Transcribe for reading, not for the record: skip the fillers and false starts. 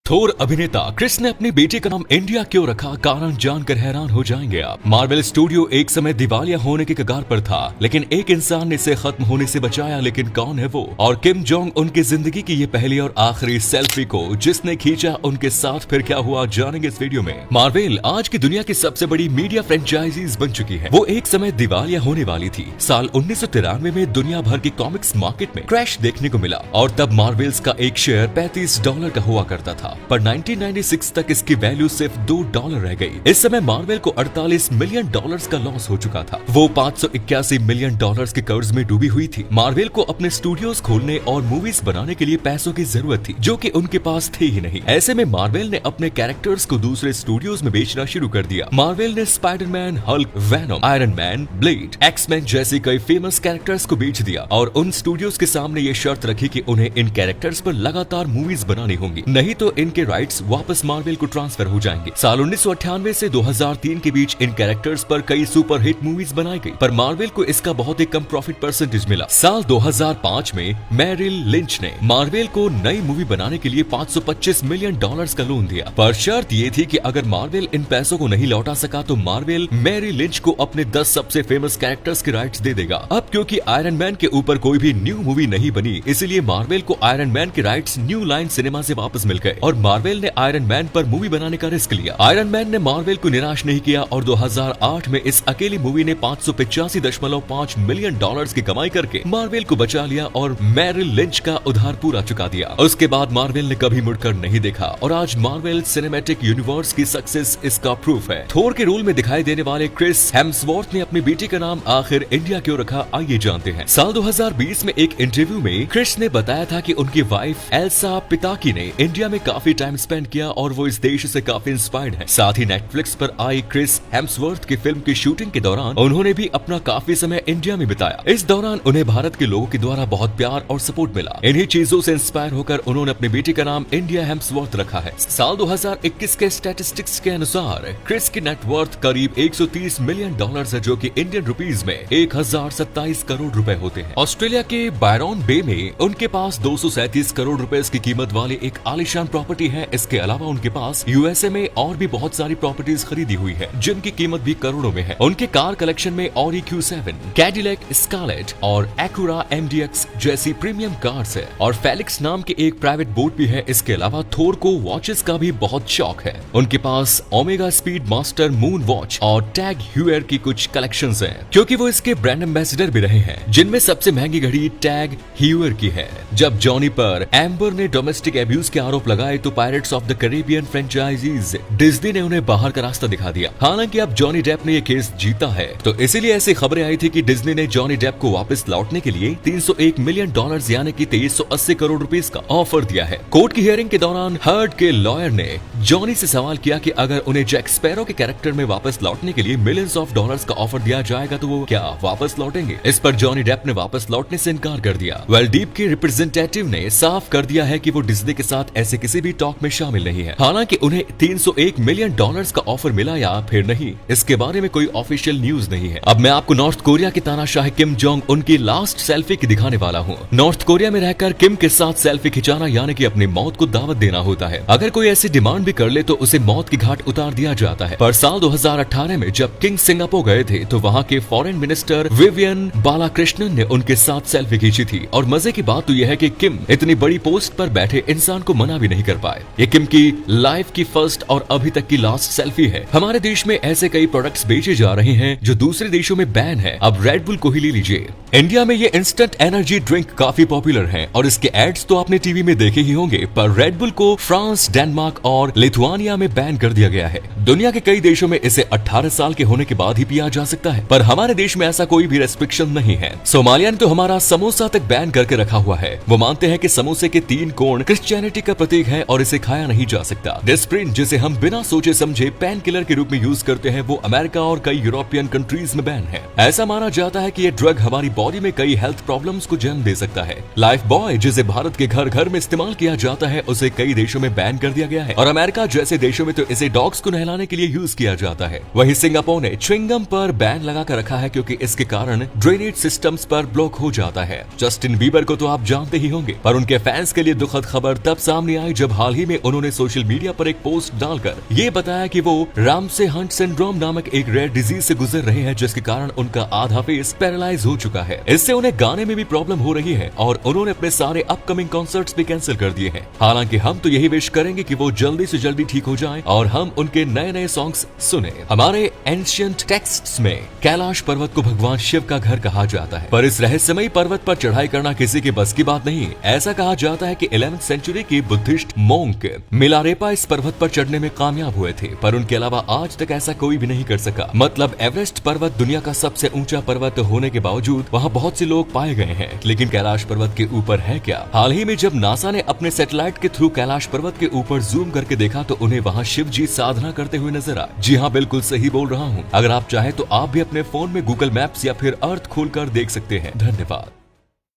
थोर अभिनेता क्रिस ने अपनी बेटी का नाम इंडिया क्यों रखा, कारण जानकर हैरान हो जाएंगे आप। मार्वल स्टूडियो एक समय दिवालिया होने के कगार पर था, लेकिन एक इंसान ने इसे खत्म होने से बचाया। लेकिन कौन है वो? और किम जोंग उनकी जिंदगी की ये पहली और आखिरी सेल्फी को जिसने खींचा, उनके साथ फिर क्या हुआ, जानेंगे इस वीडियो में। मार्वल आज की दुनिया की सबसे बड़ी मीडिया फ्रेंचाइजीज बन चुकी है। वो एक समय दिवालिया होने वाली थी। साल 1993 में दुनिया भर की कॉमिक्स मार्केट में क्रैश देखने को मिला और तब मार्वल्स का एक शेयर $35 का हुआ करता था, पर 1996 तक इसकी वैल्यू सिर्फ $2 रह गई। इस समय मार्वल को $48 मिलियन का लॉस हो चुका था। वो $581 मिलियन के कर्ज में डूबी हुई थी। मार्वल को अपने स्टूडियोज खोलने और मूवीज बनाने के लिए पैसों की जरूरत थी, जो कि उनके पास थे ही नहीं। ऐसे में मार्वल ने अपने कैरेक्टर्स को दूसरे स्टूडियोज में बेचना शुरू कर दिया। मार्वल ने Spiderman, Hulk, venom, iron man, blade, X Men जैसी कई फेमस कैरेक्टर्स को बेच दिया और उन स्टूडियोज के सामने ये शर्त रखी कि उन्हें इन कैरेक्टर्स पर लगातार मूवीज बनानी होंगी, नहीं तो इनके राइट्स वापस मार्वल को ट्रांसफर हो जाएंगे। साल 1998 से 2003 के बीच इन कैरेक्टर्स पर कई सुपर हिट मूवीज बनाई गई, पर मार्वल को इसका बहुत ही कम प्रॉफिट परसेंटेज मिला। साल 2005 में मैरिल लिंच ने मार्वल को नई मूवी बनाने के लिए $525 मिलियन का लोन दिया, पर शर्त ये थी कि अगर मार्वल इन पैसों को नहीं लौटा सका तो मार्वल मैरी लिंच को अपने 10 सबसे फेमस कैरेक्टर्स के राइट्स दे देगा। अब क्योंकि आयरन मैन के ऊपर कोई भी न्यू मूवी नहीं बनी, इसलिए मार्वल को आयरन मैन के राइट्स न्यू लाइन सिनेमा से वापस मिल गए और मार्वल ने आयरन मैन पर मूवी बनाने का रिस्क लिया। आयरन मैन ने मार्वल को निराश नहीं किया और 2008 में इस अकेली मूवी ने $585.5 मिलियन की कमाई करके मार्वल को बचा लिया और मैरिल लिंच का उधार पूरा चुका दिया। उसके बाद मार्वल ने कभी मुड़कर नहीं देखा और आज मार्वल सिनेमैटिक यूनिवर्स की सक्सेस इसका प्रूफ है। थोर के रोल में दिखाई देने वाले क्रिस हेम्सवर्थ ने अपनी बेटी का नाम आखिर इंडिया क्यों रखा, आइए जानते हैं। साल 2020 में एक इंटरव्यू में क्रिस ने बताया था कि उनकी वाइफ एल्सा पिताकी ने इंडिया में काफी टाइम स्पेंड किया और वो इस देश से काफी इंस्पायर्ड है। साथ ही नेटफ्लिक्स पर आई क्रिस हेम्सवर्थ की फिल्म की शूटिंग के दौरान उन्होंने भी अपना काफी समय इंडिया में बिताया। इस दौरान उन्हें भारत के लोगों के द्वारा बहुत प्यार और सपोर्ट मिला। इन्हीं चीजों से इंस्पायर होकर उन्होंने अपनी बेटी का नाम इंडिया हेम्सवर्थ रखा है। साल 2021 के स्टैटिस्टिक्स के अनुसार क्रिस की नेटवर्थ करीब $130 मिलियन है, जो कि इंडियन रुपीज में 1027 करोड़ रुपए होते हैं। ऑस्ट्रेलिया के बायरन बे में उनके पास 237 करोड़ रुपए की कीमत वाली एक आलीशान प्रॉपर्टी है। इसके अलावा उनके पास यूएसए में और भी बहुत सारी प्रॉपर्टीज खरीदी हुई है, जिनकी कीमत भी करोड़ों में है। उनके कार कलेक्शन में ऑडी Q7, कैडिलैक स्कारलेट और एक्यूरा MDX जैसी प्रीमियम कार्स है और फेलिक्स नाम के एक प्राइवेट बोट भी है। इसके अलावा थोर को वॉचेस का भी बहुत शौक है। उनके पास Omega Speedmaster Moonwatch और टैग ह्यूयर की कुछ कलेक्शंस हैं, क्योंकि वो इसके ब्रांड एम्बेसडर भी रहे हैं, जिनमें सबसे महंगी घड़ी टैग ह्यूयर की है। जब जॉनी पर एम्बर ने डोमेस्टिक एब्यूज के आरोप लगाए तो pirates of the Caribbean franchises Disney ने उन्हें बाहर का रास्ता दिखा दिया। हालांकि अब जॉनी डेप ने ये केस जीता है, तो इसीलिए ऐसी खबरें आई थी कि डिज्नी ने जॉनी डेप को वापस लौटने के लिए $301 मिलियन यानी कि 2380 करोड़ रुपीस का ऑफर दिया है। कोर्ट की हियरिंग के दौरान हर्ड के लॉयर ने जॉनी से सवाल किया कि अगर उन्हें जैक स्पैरो के कैरेक्टर में वापस लौटने के लिए मिलियंस ऑफ डॉलर्स का ऑफर दिया जाएगा तो वो क्या वापस लौटेंगे। इस पर जॉनी डेप ने वापस लौटने से इनकार कर दिया। वेल डीप के रिप्रेजेंटेटिव ने साफ कर दिया है कि वो डिज्नी के साथ ऐसे किसी भी टॉक में शामिल नहीं है। हालांकि उन्हें $301 मिलियन का ऑफर मिला या फिर नहीं, इसके बारे में कोई ऑफिशियल न्यूज नहीं है। अब मैं आपको नॉर्थ कोरिया के तानाशाह किम जोंग उनकी लास्ट सेल्फी की दिखाने वाला हूँ। नॉर्थ कोरिया में रहकर किम के साथ सेल्फी खिंचाना यानी कि अपनी मौत को दावत देना होता है। अगर कोई ऐसी डिमांड भी कर ले तो उसे मौत की घाट उतार दिया जाता है। पर साल 2018 में जब किंग सिंगापुर गए थे तो वहाँ के फॉरेन मिनिस्टर विवियन बालाकृष्णन ने उनके साथ सेल्फी खींची थी और मजे की बात तो यह है कि किम इतनी बड़ी पोस्ट पर बैठे इंसान को मना भी नहीं कर पाए। ये किम की लाइफ की फर्स्ट और अभी तक की लास्ट सेल्फी है। हमारे देश में ऐसे कई प्रोडक्ट्स बेचे जा रहे हैं जो दूसरे देशों में बैन है। अब रेड बुल को ही ले लीजिए। इंडिया में ये इंस्टेंट एनर्जी ड्रिंक काफी पॉपुलर है और इसके एड्स तो आपने टीवी में देखे ही होंगे, पर रेड बुल को फ्रांस, डेनमार्क और लिथुआनिया में बैन कर दिया गया है। दुनिया के कई देशों में इसे 18 साल के होने के बाद ही पिया जा सकता है, पर हमारे देश में ऐसा कोई भी रेस्ट्रिक्शन नहीं है। सोमालिया ने तो हमारा समोसा तक बैन करके रखा हुआ है। वो मानते हैं कि समोसे के 3 कोण क्रिश्चियनिटी का प्रतीक है और इसे खाया नहीं जा सकता। डिस्प्रिन, जिसे हम बिना सोचे समझे पेन किलर के रूप में यूज करते हैं, वो अमेरिका और कई यूरोपियन कंट्रीज में बैन है। ऐसा माना जाता है कि ये ड्रग हमारी बॉडी में कई हेल्थ प्रॉब्लम्स को जन्म दे सकता है। लाइफ बॉय, जिसे भारत के घर घर में इस्तेमाल किया जाता है, उसे कई देशों में बैन कर दिया गया है और अमेरिका जैसे देशों में तो इसे डॉग्स को नहलाने के लिए यूज किया जाता है। वहीं सिंगापुर ने च्युइंगम पर बैन लगा कर रखा है, क्योंकि इसके कारण ड्रेनेज सिस्टम्स पर ब्लॉक हो जाता है। जस्टिन बीबर को तो आप जानते ही होंगे, पर उनके फैंस के लिए दुखद खबर तब सामने आई जब हाल ही में उन्होंने सोशल मीडिया पर एक पोस्ट डालकर ये बताया कि वो रामसे हंट सिंड्रोम नामक एक रेयर डिजीज से गुजर रहे हैं, जिसके कारण उनका आधा फेस पैरालाइज हो चुका है। इससे उन्हें गाने में भी प्रॉब्लम हो रही है और उन्होंने अपने सारे अपकमिंग कॉन्सर्ट्स भी कैंसिल कर दिए हैं। हालांकि हम तो यही विश करेंगे कि वो जल्दी से जल्दी ठीक हो जाएं और हम उनके नए नए सॉन्ग्स सुने। हमारे एंशिएंट टेक्स्ट्स में कैलाश पर्वत को भगवान शिव का घर कहा जाता है, पर इस रहस्यमयी पर्वत पर चढ़ाई करना किसी के बस की बात नहीं। ऐसा कहा जाता है कि 11वीं सेंचुरी के बुद्धिस्ट मोंक मिलारेपा इस पर्वत पर चढ़ने में कामयाब हुए थे, पर उनके अलावा आज तक ऐसा कोई भी नहीं कर सका। मतलब एवरेस्ट पर्वत दुनिया का सबसे ऊंचा पर्वत होने के बावजूद वहाँ बहुत से लोग पाए गए हैं, लेकिन कैलाश पर्वत के ऊपर है क्या? हाल ही में जब नासा ने अपने सैटेलाइट के थ्रू कैलाश पर्वत के ऊपर जूम करके देखा तो उन्हें वहाँ शिव जी साधना करते हुए नजर आए। जी हाँ, बिल्कुल सही बोल रहा हूँ। अगर आप चाहे तो आप भी अपने फोन में गूगल मैप्स या फिर अर्थ खोलकर देख सकते हैं। धन्यवाद।